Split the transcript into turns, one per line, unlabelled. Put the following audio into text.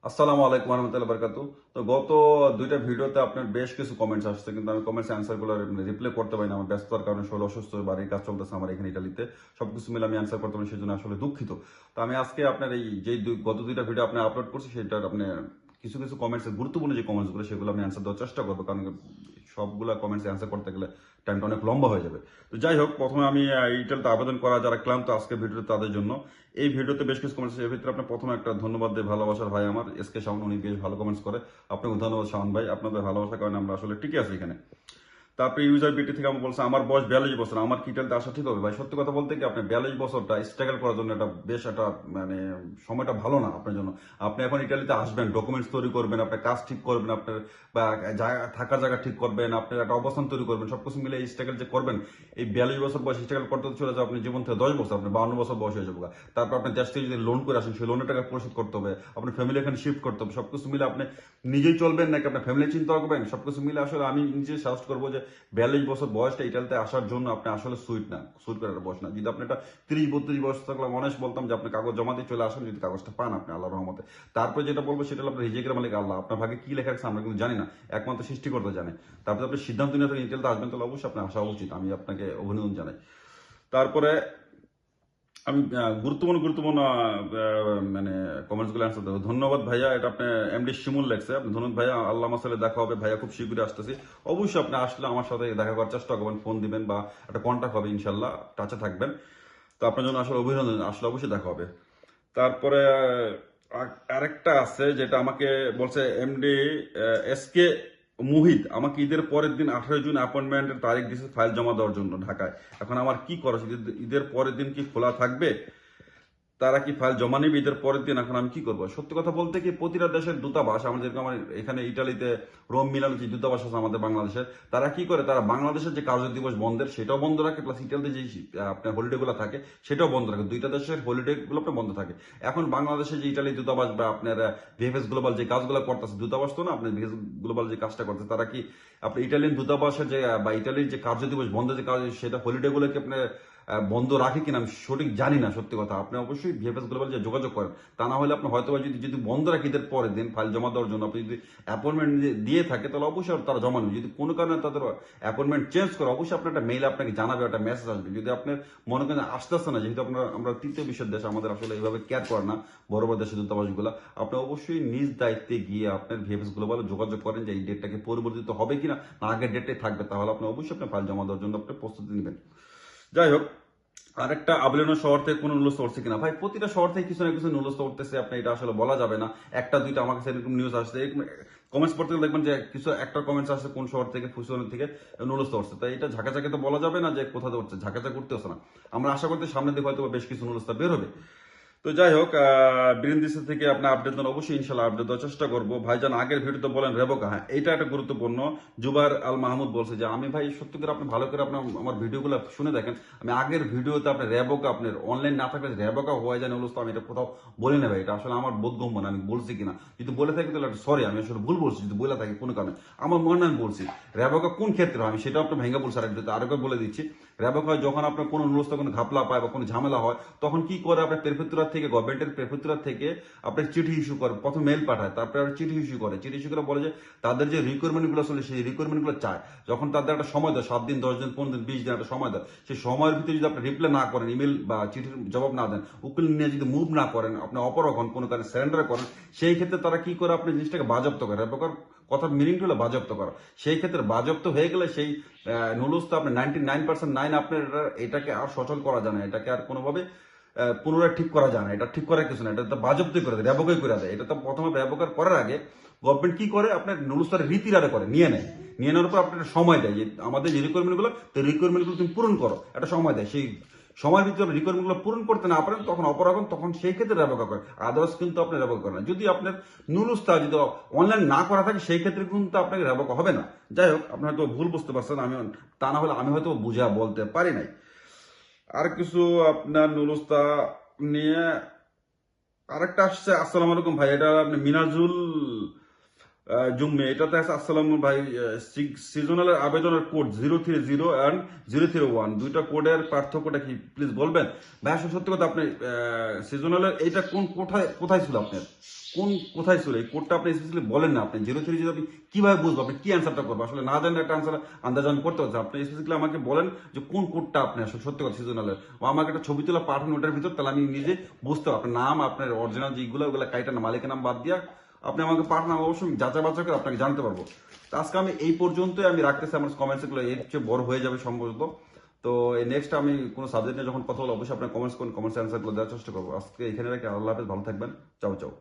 আসসালামু আলাইকুম রহমতুল্লাহ বারকাতু। তো গত দুইটা ভিডিওতে আপনার বেশ কিছু কমেন্টস আসছে, কিন্তু আমি কমেন্টস অ্যান্সারগুলো রিপ্লাই করতে পারি না। আমার ব্যস্ততার কারণে শরীর অসুস্থ, বাড়ির কাজ চলতেছে আমার এখানে ইটালিতে। সবকিছু মিলে আমি অ্যান্সার করতে পারি, সেই জন্য আসলে দুঃখিত। তো আমি আজকে আপনার এই যে গত দুইটা ভিডিও আপনি আপলোড করছি, সেটার আপনি কিছু কিছু কমেন্টস, গুরুত্বপূর্ণ যে কমেন্টসগুলো সেগুলো আমি অ্যান্সার দেওয়ার চেষ্টা করবো, কারণ সবগুলো কমেন্টস অ্যান্সার করতে গেলে টাইমটা অনেক লম্বা হয়ে যাবে। তো যাই হোক, প্রথমে আমি ইটালিতে আবেদন করা যারা ক্লান্ত আজকে ভিডিওতে তাদের জন্য। এই ভিডিওতে বেশ কিছু কমেন্টস, এর ভিতরে আপনার প্রথমে একটা ধন্যবাদ দেয় ভালোবাসার ভাই আমার এসকে শাওন, উনি বেশ ভালো কমেন্টস করে। আপনাকে ধন্যবাদ শাওন ভাই, আপনাদের ভালোবাসার কারণে আমরা আসলে টিকে আছি এখানে। তারপরে ইউজার বিটি থেকে আমার বলছে আমার বয়স 42 বছর, আমার কি ইটালিতে আসা ঠিক হবে? ভাই সত্যি কথা বলতে কি, আপনি 42 বছরটা স্ট্রাগল করার জন্য এটা বেশ একটা মানে সময়টা ভালো না আপনার জন্য। আপনি এখন ইটালিতে আসবেন, ডকুমেন্টস তৈরি করবেন, আপনার কাজ ঠিক করবেন, আপনার বা থাকার জায়গা ঠিক করবেন, আপনার একটা অবস্থান তৈরি করবেন, সবকিছু মিলে এই স্ট্রাগল যে করবেন, এই 42 বছর বয়স স্ট্রাগল করতে চলে যাবে আপনি জীবন থেকে 10 বছর, আপনি 52 বছর বয়স হয়ে যাবে। তারপর আপনি দেশ থেকে যদি লোন করে আসেন, সেই লোনের টাকা পরিশোধ করতে হবে, আপনার ফ্যামিলি এখানে শিফট করতে হবে, সবকিছু মিলে আপনি নিজেই চলবেন নাকি আপনার ফ্যামিলি চিন্তা করবেন, সবকিছু মিলে আসলে আমি নিজে সাজেস্ট করবো যে 42 বছর বয়সটা ইটালিতে আসার জন্য আপনি আসলে সুইট না, সুইট করার বয়স না। যদি আপনি এটা 30-32 বছর থাকলে অনেক বলতাম যে আপনি কাগজ জমা দিয়ে চলে আসেন, যদি কাগজটা পান আপনি আল্লাহর রহমতে। তারপরে যেটা বলবো সেটা হলো আপনার রিজিকের মালিক আল্লাহ, আপনার ভাগে কি লেখা আছে আমরা কিন্তু জানি না, একমাত্র সৃষ্টিকর্তা জানে। তারপরে আপনি সিদ্ধান্ত নিয়ে যখন ইটালিতে আসবেন তাহলে অবশ্যই আপনার আসা উচিত, আমি আপনাকে অভিনন্দন জানাই। তারপরে আমি গুরুত্বপূর্ণ গুরুত্বপূর্ণ মানে কমেন্টস গুলো অ্যান্সার দেবো। ধন্যবাদ ভাইয়া, এটা আপনি এমডি শিমুল লেখছে। আপনি ধন্যবাদ ভাইয়া, আল্লাহ মাসালে দেখা হবে ভাইয়া, খুব শীঘ্রই আসতেছি। অবশ্যই আপনি আসলে আমার সাথে দেখা করার চেষ্টা করবেন, ফোন দিবেন বা একটা কন্ট্যাক্ট হবে, ইনশাল্লাহ টাচে থাকবেন। তো আপনার জন্য আসলে অভিনন্দন, আসলে অবশ্যই দেখা হবে। তারপরে আরেকটা আছে যেটা আমাকে বলছে এমডি এসকে মুহিত, আমাকে ঈদের পরের দিন 18 জুন অ্যাপয়েন্টমেন্টের তারিখ দিয়েছে ফাইল জমা দেওয়ার জন্য ঢাকায়। এখন আমার কি করা উচিত? ঈদের পরের দিন কি খোলা থাকবে? তারা কি ফাইল জমা নেবে ঈদের পরের দিন? এখন আমি কি করবো? সত্যি কথা বলতে কি, প্রতিটা দেশের দূতাবাস, আমাদের যেরকম আমার এখানে ইটালিতে রোম মিলানো যে দূতাবাস আছে আমাদের বাংলাদেশের, তারা কি করে, তারা বাংলাদেশের যে কার্য দিবস বন্ধের সেটাও বন্ধ রাখে, প্লাস ইটালিতে যে আপনার হলিডে গুলো থাকে সেটাও বন্ধ রাখে। দুইটা দেশের হলিডে গুলো আপনার বন্ধ থাকে। এখন বাংলাদেশে যে ইটালি দূতাবাস বা আপনার ভিএফএস গ্লোবাল যে কাজগুলো করতেছে, দূতাবাস তো না, আপনার ভিএফএস গ্লোবাল যে কাজটা করতেছে, তারা কি আপনার ইটালিয়ান দূতাবাসের যে বা ইটালির যে কার্য দিবস বন্ধ যে কাজ, সেটা হলিডে গুলোকে আপনার বন্ধ রাখে কিনা আমি সঠিক জানি না। সত্যি কথা, আপনি অবশ্যই ভিএফএস গ্লোবাল যে যোগাযোগ করেন, তা না হলে আপনি হয়তো যদি যদি বন্ধ রাখি ঈদের পরের দিন ফাইল জমা দেওয়ার জন্য, আপনি যদি অ্যাপয়েন্টমেন্ট দিয়ে থাকে তাহলে অবশ্যই তারা জমা নেবে। যদি কোনো কারণে তাদের অ্যাপয়েন্টমেন্ট চেঞ্জ করে, অবশ্যই আপনার একটা মেইল আপনাকে জানাবে, একটা মেসেজ আসবে। যদি আপনার মনে করেন আসতেছে না, যেহেতু আমরা তৃতীয় বিশ্বের দেশ, আমাদের আসলে এইভাবে কেয়ার করে না বড় বড় দেশের দূতাবাসগুলো, আপনি অবশ্যই নিজ দায়িত্বে গিয়ে আপনার ভিএফএস গ্লোবালে যোগাযোগ করেন যে এই ডেটটাকে পরিবর্তিত হবে কিনা, না আগের ডেটটাই থাকবে, তাহলে আপনি অবশ্যই আপনার ফাইল জমা দেওয়ার জন্য আপনি প্রস্তুতি নেবেন। যাই হোক, আরেকটা আবলেনো শহর থেকে কোনো নুলস্থ করছে কিনা? ভাই প্রতিটা শহর থেকে কিছু না কিছু নুলস্থ করতেছে, আপনি এটা আসলে বলা যাবে না। একটা দুইটা আমার কাছে এরকম নিউজ আসছে, কমেন্টস পড়তে গেলে দেখবেন যে কিছু একটা কমেন্টস আসছে কোন শহর থেকে, ফুসনের থেকে নুলস্থ করছে। তাই এটা ঝাঁকাঝাঁকি তো বলা যাবে না যে কোথাও করছে, ঝাঁকাঝাঁকি করতে হচ্ছে না। আমরা আশা করতে সামনে দিকে হয়তো বেশ কিছু নুলস্থ বের হবে। তো যাই হোক, বীরেন্দ্র থেকে আপনার আপডেট দেন, অবশ্যই ইনশাল্লাহ আপডেট দেওয়ার চেষ্টা করবো। ভাইজান আগের ভিডিওতে বলেন রেবোকা, হ্যাঁ এটা একটা গুরুত্বপূর্ণ। জুবার আল মাহমুদ বলছে যে আমি ভাই সত্যি করে আপনি ভালো করে আপনার আমার ভিডিওগুলো শুনে দেখেন, আমি আগের ভিডিওতে আপনার রেবোকা আপনার অনলাইন না থাকলে রেবোকা হয়ে যায় না, আমি এটা কোথাও বলি না ভাই, এটা আসলে আমার বোধগম্য না, আমি বলছি কিনা। যদি বলে থাকি তাহলে সরি, আমি আসলে ভুল বলছি যদি বলে থাকি কোনো কারণে, আমার মনে আমি বলছি। রেবোকা কোন ক্ষেত্রে হয় আমি সেটা আপনার ভেঙে বলছি, আরেকবার বলে দিচ্ছি। রেবোকা হয় যখন আপনার কোনো নুরস্থ কোনো ঘাপলা পায় বা কোনো ঝামেলা হয়, তখন কি করে আপনার প্রেফেক্টুরা থেকে, গভর্নমেন্টের প্রেফেক্টুরা থেকে আপনার চিঠি ইস্যু করে, প্রথম মেল পাঠায়, তারপরে চিঠি ইস্যু করে, চিঠি ইস্যু করে বলে যে তাদের যে রিকোয়ারমেন্ট গুলো আসলে সেই রিকোয়ারমেন্ট গুলো চায়। যখন তাদের একটা সময় দেয় 7 দিন 10 দিন 15 দিন 20 দিন একটা সময় দেয়, সেই সময়ের ভিতরে যদি আপনি রিপ্লাই না করেন, ইমেল বা চিঠির জবাব না দেন, উকিল নিয়ে যদি মুভ না করেন, আপনি অপরাগ হন, কোনো কারণে সারেন্ডার করেন, সেই ক্ষেত্রে তারা কি করে আপনি জিনিসটাকে বাজপ্ত করে। রেবোকার কথার মিনিং হলো বাজপ্ত করা। সেই ক্ষেত্রে বাজপ্ত হয়ে গেলে সেই নুলুস তো আপনার 99% আপনার এটাকে আর সচল করা যায় না, এটাকে আর কোনোভাবে পুনরায় ঠিক করা যায় না। এটা ঠিক করার কিছু না, এটা তো বাজপ্তই করে দেয়, রেবোকাই করে দেয়। এটা তো প্রথমে রেবোকার করার আগে গভর্নমেন্ট কি করে, আপনার নুলুস্তারের রীতিরারে করে নিয়ে নেয়, নিয়ে নেওয়ার পর আপনার সময় দেয় যে আমাদের যে রিকোয়ারমেন্ট গুলো, তো রিকোয়ারমেন্ট গুলো তুমি পূরণ করো, একটা সময় দেয়। সেই সময়ের ভিতরে রিকোয়ারমেন্ট গুলো পূরণ করতে না পারেন তখন অপরাধ, তখন সেই ক্ষেত্রে রেবোকা করে, আদার্স কিন্তু আপনি রেবোকা করেন না। যদি আপনার নুলুস্তা যদি অনলাইন না করা থাকে সেই ক্ষেত্রে কিন্তু আপনাকে রেবোকা হবে না। যাই হোক, আপনি হয়তো ভুল বুঝতে পারছেন, আমি তা না হলে আমি হয়তো বুঝা বলতে পারি নাই। আর কিছু আপনার নুরুস্তা নিয়ে আরেকটা আসছে। আসসালামু আলাইকুম ভাই, এটা আপনি মিনাজুল জুম্মে, এটাতে আছে আসসালাম ভাই, সিজনালের আবেদনের কোড 030 অ্যান্ড 031, দুইটা কোডের পার্থক্যটা কি প্লিজ বলবেন? ভাই আসলে সত্যি কথা, আপনি সিজনালের এইটা কোথায় কোথায় ছিল আপনার? কোথায় ছিল এই কোডটা আপনি স্পেশালি বলেন না। আপনি 03 যদি আপনি কিভাবে বুঝবো, আপনি কি অ্যান্সারটা করবো? আসলে না জানলে একটা অ্যান্সার আন্দাজ আমি করতে পারছি। আপনি স্পেশালি আমাকে বলেন যে কোন কোডটা আপনি আসলে সত্যি কথা সিজনালের, ও আমাকে একটা ছবি তোলা পাঠান ওটার ভিতর, তাহলে আমি নিজে বুঝতে পারবো আপনার নাম, আপনার অরিজিনাল যেগুলো ওগুলো কাইটা না, মালিকের নাম বাদ দিয়া আপনি আমাকে পাঠান, আমি অবশ্যই যাচাই বাছাই করে আপনাকে জানতে পারবো। তো আজকে আমি এই পর্যন্তই আমি রাখতেছি, আমার কমেন্টস গুলো এর চেয়ে বড় হয়ে যাবে সম্ভবত। তো নেক্সট আমি কোনো সাবজেক্ট নিয়ে যখন কথা বলবো অবশ্যই আপনার কমেন্টস করুন, কমেন্টস অ্যান্সার গুলো দেওয়ার চেষ্টা করবো। আজকে এখানে রাখি, আল্লাহ হাফেজ, ভালো থাকবেন, চাও চাও।